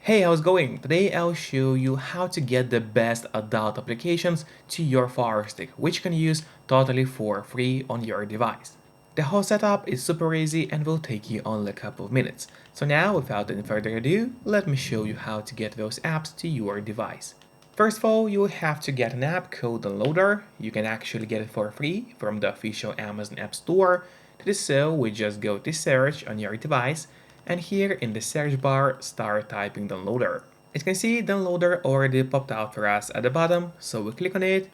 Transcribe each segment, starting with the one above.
Hey, how's it going? Today I'll show you how to get the best adult applications to your Firestick, which you can use totally for free on your device. The whole setup is super easy and will take you only a couple of minutes. So now, without any further ado, let me show you how to get those apps to your device. First of all, you will have to get an app called Downloader. You can actually get it for free from the official Amazon App Store. To do so, we just go to search on your device, and here in the search bar, start typing Downloader. As you can see, Downloader already popped out for us at the bottom, so we click on it,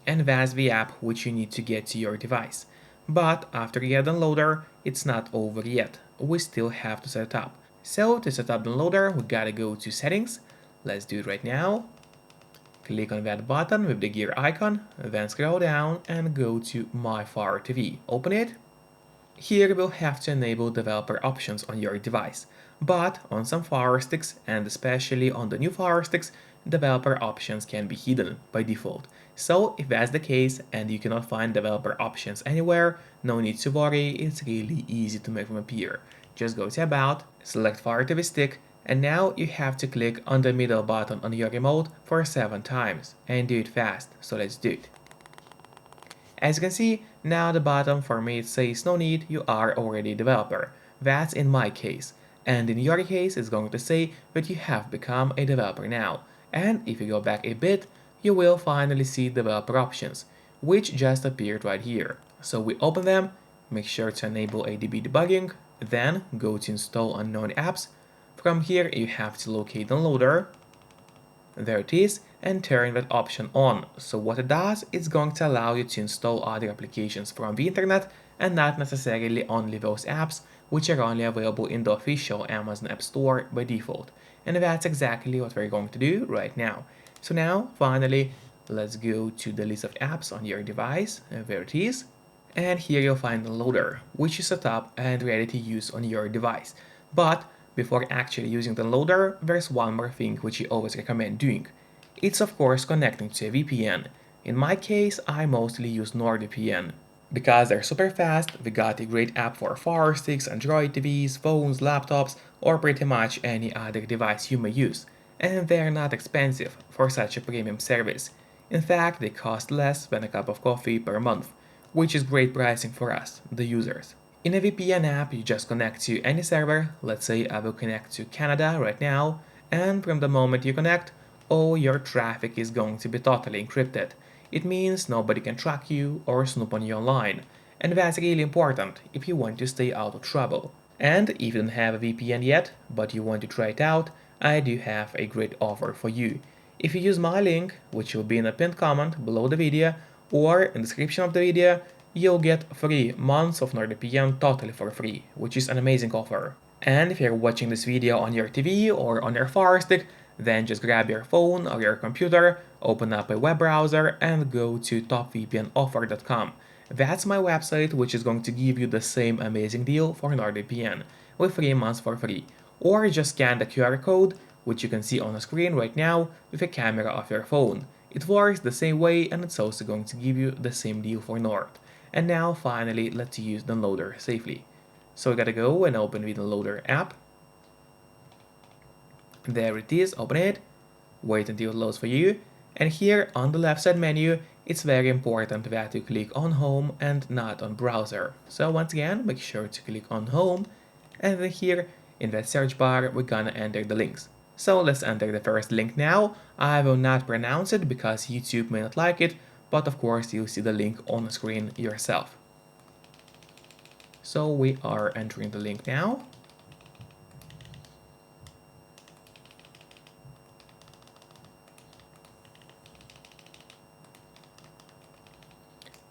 and that's the app which you need to get to your device. But after you get Downloader, it's not over yet. We still have to set it up. So to set up Downloader, we gotta go to Settings. Let's do it right now. Click on that button with the gear icon, then scroll down and go to My Fire TV. Open it. Here we'll have to enable developer options on your device, but on some Firesticks, and especially on the new Firesticks, developer options can be hidden by default. So if that's the case and you cannot find developer options anywhere, no need to worry, it's really easy to make them appear. Just go to About, select Fire TV Stick, and now you have to click on the middle button on your remote for 7 times, and do it fast, so let's do it. As you can see, now the bottom for me it says no need, you are already a developer. That's in my case. And in your case, it's going to say that you have become a developer now. And if you go back a bit, you will finally see developer options, which just appeared right here. So we open them, make sure to enable ADB debugging, then go to install unknown apps. From here, you have to locate Downloader. There it is, and turn that option on. So what it does, it's going to allow you to install other applications from the internet and not necessarily only those apps which are only available in the official Amazon App Store by default. And that's exactly what we're going to do right now. So now, finally, let's go to the list of apps on your device. There it is. And here you'll find the loader, which is set up and ready to use on your device. But before actually using the loader, there's one more thing which I always recommend doing. It's of course connecting to a VPN. In my case, I mostly use NordVPN. Because they're super fast, we got a great app for Fire Sticks, Android TVs, phones, laptops, or pretty much any other device you may use. And they're not expensive for such a premium service. In fact, they cost less than a cup of coffee per month, which is great pricing for us, the users. In a VPN app, you just connect to any server. Let's say I will connect to Canada right now, and from the moment you connect, all your traffic is going to be totally encrypted. It means nobody can track you or snoop on you online, and that's really important if you want to stay out of trouble. And if you don't have a VPN yet, but you want to try it out, I do have a great offer for you. If you use my link, which will be in a pinned comment below the video or in the description of the video, you'll get 3 months of NordVPN totally for free, which is an amazing offer. And if you're watching this video on your TV or on your Fire Stick, then just grab your phone or your computer, open up a web browser and go to topvpnoffer.com. That's my website, which is going to give you the same amazing deal for NordVPN with 3 months for free. Or just scan the QR code, which you can see on the screen right now with the camera of your phone. It works the same way and it's also going to give you the same deal for Nord. And now finally, let's use Downloader safely. So we gotta go and open the Downloader app. There it is, open it, wait until it loads for you, and here on the left side menu, it's very important that you click on Home and not on Browser. So once again, make sure to click on Home, and then here in that search bar, we're gonna enter the links. So let's enter the first link now. I will not pronounce it because YouTube may not like it, but of course you'll see the link on the screen yourself. So we are entering the link now.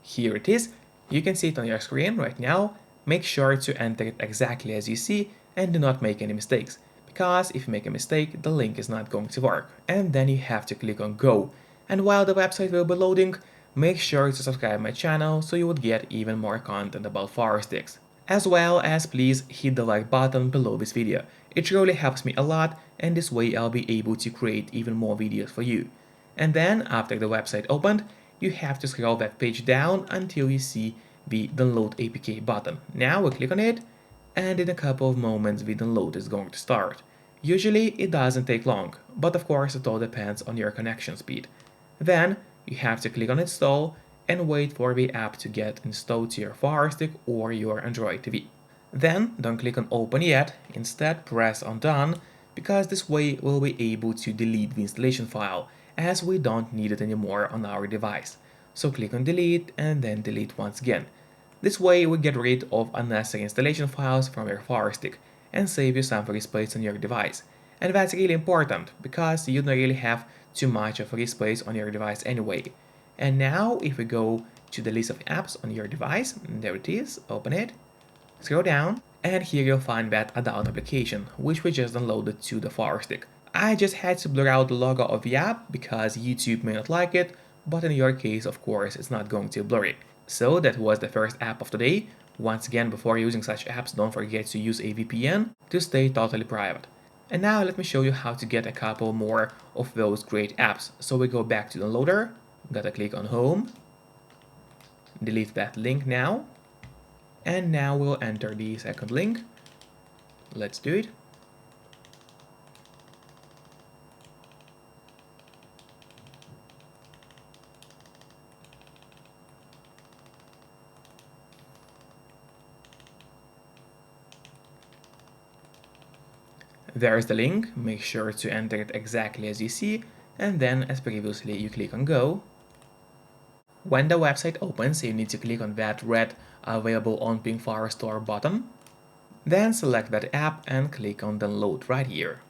Here it is. You can see it on your screen right now. Make sure to enter it exactly as you see and do not make any mistakes, because if you make a mistake, the link is not going to work, and then you have to click on Go. And while the website will be loading, make sure to subscribe my channel so you would get even more content about Firesticks. As well as please hit the like button below this video. It really helps me a lot, and this way I'll be able to create even more videos for you. And then after the website opened, you have to scroll that page down until you see the download APK button. Now we click on it, and in a couple of moments the download is going to start. Usually it doesn't take long, but of course it all depends on your connection speed. Then you have to click on install and wait for the app to get installed to your Firestick or your Android TV. Then don't click on open yet, instead press on done, because this way we'll be able to delete the installation file as we don't need it anymore on our device. So click on delete and then delete once again. This way we get rid of unnecessary installation files from your Firestick and save you some free space on your device. And that's really important because you don't really have too much of free space on your device anyway. And now if we go to the list of apps on your device, there it is, open it, scroll down, and here you'll find that adult application, which we just downloaded to the Firestick. I just had to blur out the logo of the app because YouTube may not like it, but in your case, of course, it's not going to blur it. So that was the first app of today. Once again, before using such apps, don't forget to use a VPN to stay totally private. And now let me show you how to get a couple more of those great apps. So we go back to the loader, gotta click on home, delete that link now, and now we'll enter the second link. Let's do it. There's the link, make sure to enter it exactly as you see, and then as previously you click on go. When the website opens, you need to click on that red available on Pink Flower Store button. Then select that app and click on download right here.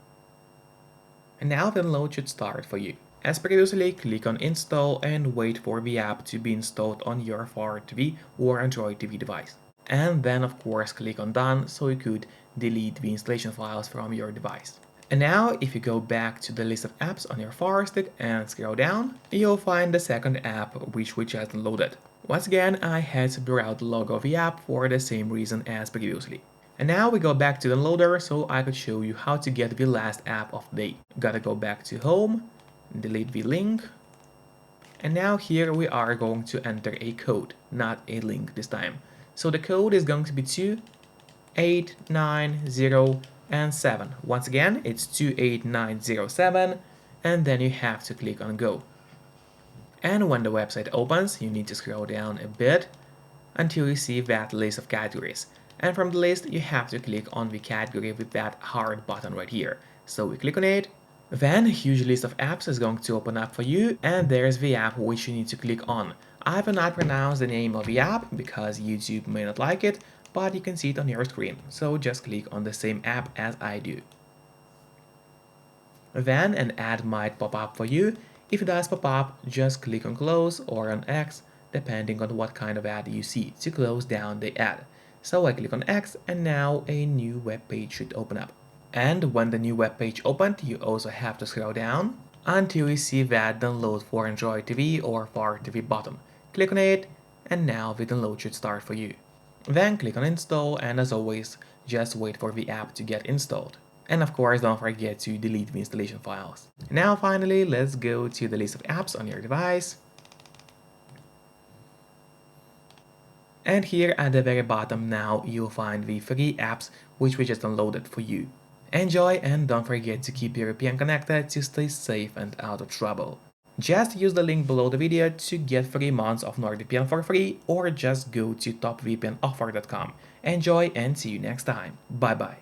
And now the download should start for you. As previously, click on install and wait for the app to be installed on your Fire TV or Android TV device. And then of course click on done so you could delete the installation files from your device. And now if you go back to the list of apps on your Firestick and scroll down, you'll find the second app which we just downloaded. Once again, I had to blur out the logo of the app for the same reason as previously. And now we go back to the loader so I could show you how to get the last app of the day. Gotta go back to home, delete the link, and now here we are going to enter a code, not a link this time. So the code is going to be 28907. Once again, it's 28907, and then you have to click on go. And when the website opens, you need to scroll down a bit until you see that list of categories. And from the list, you have to click on the category with that heart button right here. So we click on it. Then a huge list of apps is going to open up for you, and there's the app which you need to click on. I will not pronounce the name of the app because YouTube may not like it, but you can see it on your screen, so just click on the same app as I do. Then an ad might pop up for you. If it does pop up, just click on close or on X, depending on what kind of ad you see, to close down the ad. So I click on X and now a new web page should open up. And when the new web page opened, you also have to scroll down until you see that download for Android TV or Fire TV button. Click on it and now the download should start for you. Then click on install and as always, just wait for the app to get installed. And of course, don't forget to delete the installation files. Now finally, let's go to the list of apps on your device. And here at the very bottom now, you'll find the free apps which we just downloaded for you. Enjoy and don't forget to keep your VPN connected to stay safe and out of trouble. Just use the link below the video to get 3 months of NordVPN for free or just go to topvpnoffer.com. Enjoy and see you next time. Bye bye.